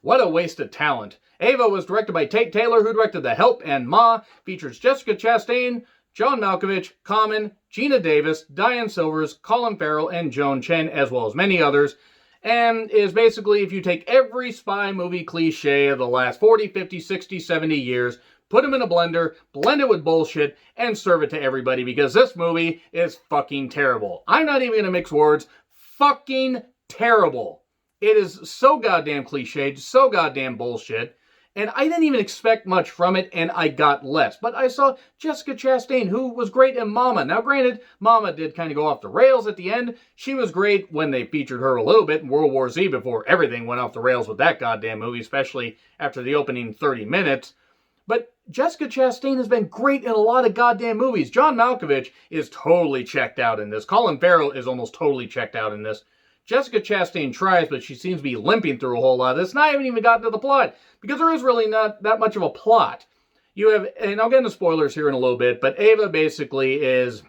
What a waste of talent. Ava was directed by Tate Taylor, who directed The Help and Ma, features Jessica Chastain, John Malkovich, Common, Gina Davis, Diane Silvers, Colin Farrell, and Joan Chen, as well as many others, and is basically, if you take every spy movie cliche of the last 40, 50, 60, 70 years, put them in a blender, blend it with bullshit, and serve it to everybody, because this movie is fucking terrible. I'm not even going to mix words. Fucking terrible. It is so goddamn cliched, so goddamn bullshit. And I didn't even expect much from it, and I got less. But I saw Jessica Chastain, who was great in Mama. Now, granted, Mama did kind of go off the rails at the end. She was great when they featured her a little bit in World War Z before everything went off the rails with that goddamn movie, especially after the opening 30 minutes. But Jessica Chastain has been great in a lot of goddamn movies. John Malkovich is totally checked out in this. Colin Farrell is almost totally checked out in this. Jessica Chastain tries, but she seems to be limping through a whole lot of this. And I haven't even gotten to the plot, because there is really not that much of a plot. You have, and I'll get into spoilers here in a little bit, but Ava basically is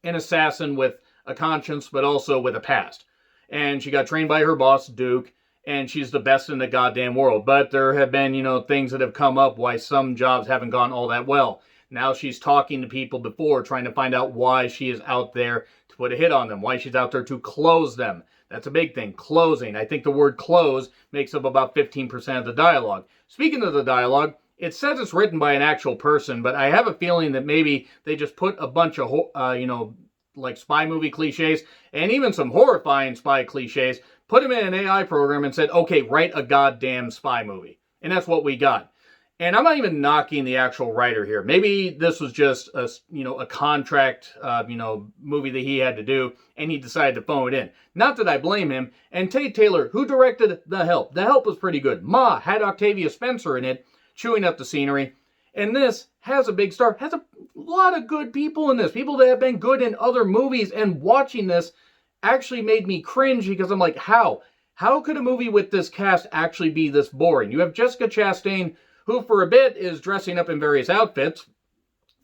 an assassin with a conscience, but also with a past. And she got trained by her boss, Duke, and she's the best in the goddamn world. But there have been, things that have come up why some jobs haven't gone all that well. Now she's talking to people before, trying to find out why she is out there to put a hit on them, why she's out there to close them. That's a big thing, closing. I think the word close makes up about 15% of the dialogue. Speaking of the dialogue, it says it's written by an actual person, but I have a feeling that maybe they just put a bunch of, like spy movie cliches, and even some horrifying spy cliches, put them in an AI program and said, okay, write a goddamn spy movie. And that's what we got. And I'm not even knocking the actual writer here. Maybe this was just a contract, movie that he had to do, and he decided to phone it in. Not that I blame him. And Tate Taylor, who directed The Help. The Help was pretty good. Ma had Octavia Spencer in it, chewing up the scenery. And this has a big star. Has a lot of good people in this. People that have been good in other movies. And watching this actually made me cringe, because I'm like, how? How could a movie with this cast actually be this boring? You have Jessica Chastain, who for a bit is dressing up in various outfits,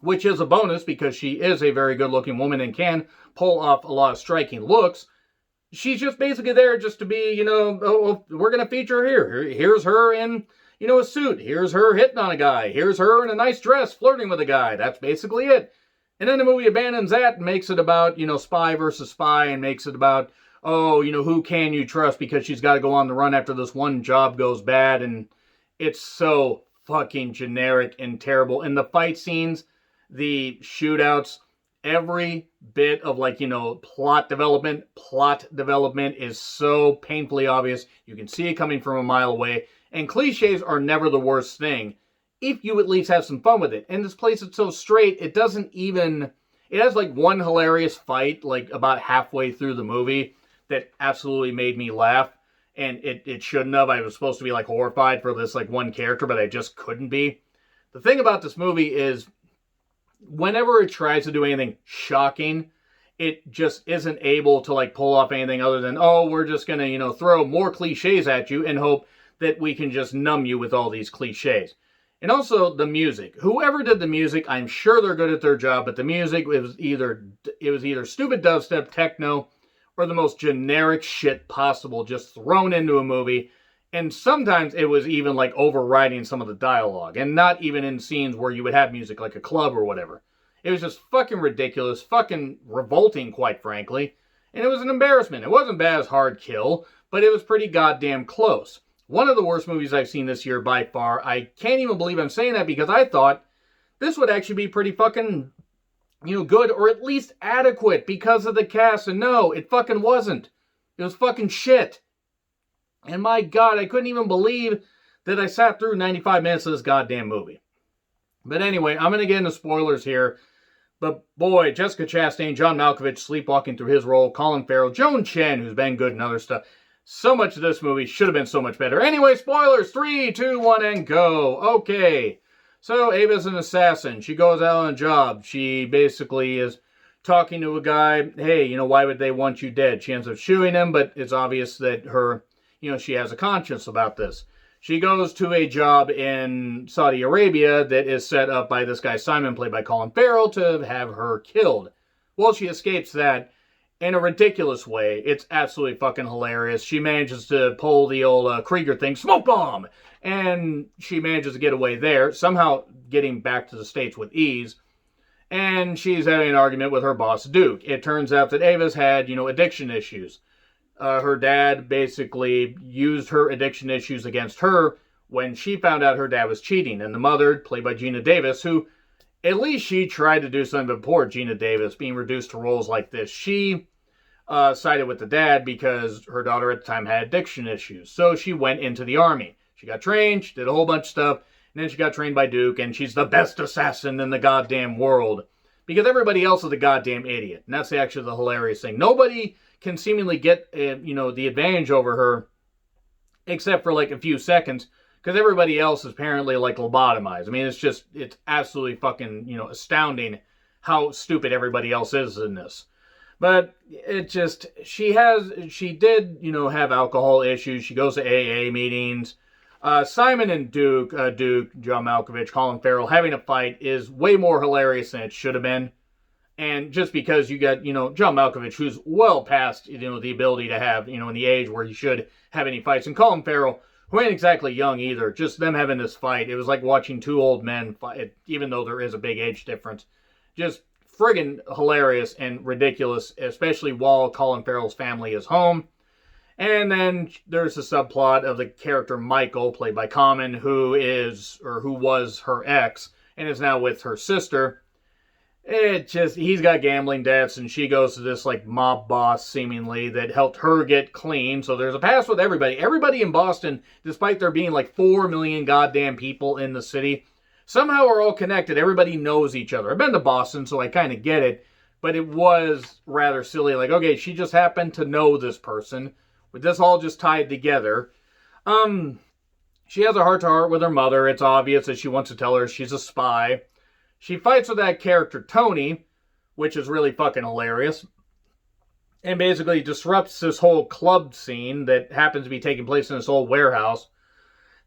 which is a bonus because she is a very good-looking woman and can pull off a lot of striking looks. She's just basically there just to be, we're going to feature her here. Here's her in, a suit. Here's her hitting on a guy. Here's her in a nice dress flirting with a guy. That's basically it. And then the movie abandons that and makes it about, spy versus spy, and makes it about, who can you trust, because she's got to go on the run after this one job goes bad. And it's so fucking generic and terrible. And the fight scenes, the shootouts, every bit of plot development is so painfully obvious. You can see it coming from a mile away. And cliches are never the worst thing, if you at least have some fun with it. And this place is so straight, it has one hilarious fight about halfway through the movie that absolutely made me laugh. And it shouldn't have. I was supposed to be horrified for this one character, but I just couldn't be. The thing about this movie is, whenever it tries to do anything shocking, it just isn't able to pull off anything other than, we're just going to, throw more cliches at you and hope that we can just numb you with all these cliches. And also the music. Whoever did the music, I'm sure they're good at their job, but the music, it was either stupid dubstep, techno, or the most generic shit possible just thrown into a movie. And sometimes it was even overriding some of the dialogue, and not even in scenes where you would have music like a club or whatever. It was just fucking ridiculous, fucking revolting, quite frankly. And it was an embarrassment. It wasn't bad as Hard Kill, but it was pretty goddamn close. One of the worst movies I've seen this year by far. I can't even believe I'm saying that, because I thought this would actually be pretty fucking good, or at least adequate because of the cast. And no, it fucking wasn't. It was fucking shit. And my God, I couldn't even believe that I sat through 95 minutes of this goddamn movie. But anyway, I'm going to get into spoilers here. But boy, Jessica Chastain, John Malkovich sleepwalking through his role, Colin Farrell, Joan Chen, who's been good in other stuff. So much of this movie should have been so much better. Anyway, spoilers, 3, 2, 1, and go. Okay. So Ava's an assassin. She goes out on a job. She basically is talking to a guy. Hey, why would they want you dead? She ends up shooting him, but it's obvious that she has a conscience about this. She goes to a job in Saudi Arabia that is set up by this guy Simon, played by Colin Farrell, to have her killed. Well, she escapes that, in a ridiculous way. It's absolutely fucking hilarious. She manages to pull the old Krieger thing, smoke bomb, and she manages to get away there, somehow getting back to the States with ease. And she's having an argument with her boss, Duke. It turns out that Ava's had, addiction issues. Her dad basically used her addiction issues against her when she found out her dad was cheating. And the mother, played by Gina Davis, who at least she tried to do something, but poor Gina Davis, being reduced to roles like this, she sided with the dad because her daughter at the time had addiction issues. So she went into the army. She got trained, she did a whole bunch of stuff, and then she got trained by Duke, and she's the best assassin in the goddamn world. Because everybody else is a goddamn idiot. And that's actually the hilarious thing. Nobody can seemingly get, the advantage over her, except for like a few seconds, because everybody else is apparently like lobotomized. I mean, it's absolutely fucking, astounding how stupid everybody else is in this. But she did, have alcohol issues. She goes to AA meetings. Simon and Duke, John Malkovich, Colin Farrell, having a fight is way more hilarious than it should have been. And just because you got, John Malkovich, who's well past, the ability to have, in the age where he should have any fights. And Colin Farrell, who ain't exactly young either, just them having this fight, it was like watching two old men fight, even though there is a big age difference. Just friggin' hilarious and ridiculous, especially while Colin Farrell's family is home. And then there's the subplot of the character Michael, played by Common, who was her ex, and is now with her sister. He's got gambling debts, and she goes to this, like, mob boss, seemingly, that helped her get clean. So there's a past with everybody. Everybody in Boston, despite there being, like, 4 million goddamn people in the city, somehow are all connected. Everybody knows each other. I've been to Boston, so I kind of get it. But it was rather silly. Like, okay, she just happened to know this person. With this all just tied together. She has a heart-to-heart with her mother. It's obvious that she wants to tell her she's a spy. She fights with that character, Tony, which is really fucking hilarious. And basically disrupts this whole club scene that happens to be taking place in this old warehouse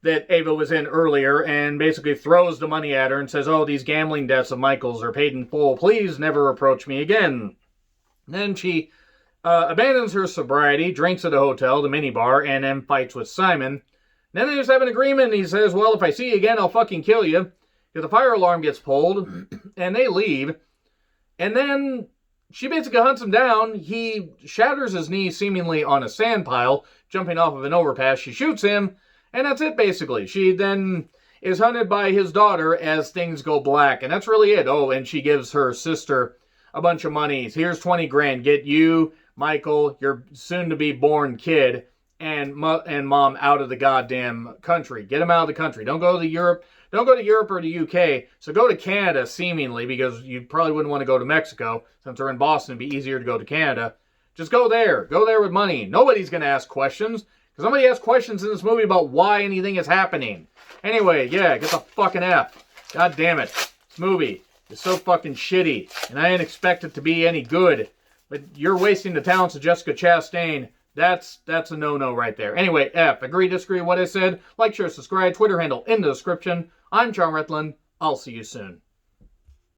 that Ava was in earlier, and basically throws the money at her and says, oh, these gambling debts of Michael's are paid in full. Please never approach me again. Then she abandons her sobriety, drinks at a hotel, the minibar, and then fights with Simon. Then they just have an agreement, and he says, well, if I see you again, I'll fucking kill you. Because the fire alarm gets pulled, and they leave. And then she basically hunts him down. He shatters his knee seemingly on a sand pile, jumping off of an overpass. She shoots him, and that's it, basically. She then is hunted by his daughter as things go black, and that's really it. Oh, and she gives her sister a bunch of money. Here's 20 grand. Get you, Michael, your soon-to-be-born kid, and mom out of the goddamn country. Get them out of the country. Don't go to Europe. Don't go to Europe or the UK. So go to Canada, seemingly, because you probably wouldn't want to go to Mexico. Since they're in Boston, it'd be easier to go to Canada. Just go there. Go there with money. Nobody's going to ask questions. Because nobody asks questions in this movie about why anything is happening. Anyway, yeah, get the fucking F. God damn it. This movie is so fucking shitty. And I didn't expect it to be any good. But you're wasting the talents of Jessica Chastain. That's a no-no right there. Anyway, F. Agree, disagree with what I said? Like, share, subscribe. Twitter handle in the description. I'm John Retland. I'll see you soon.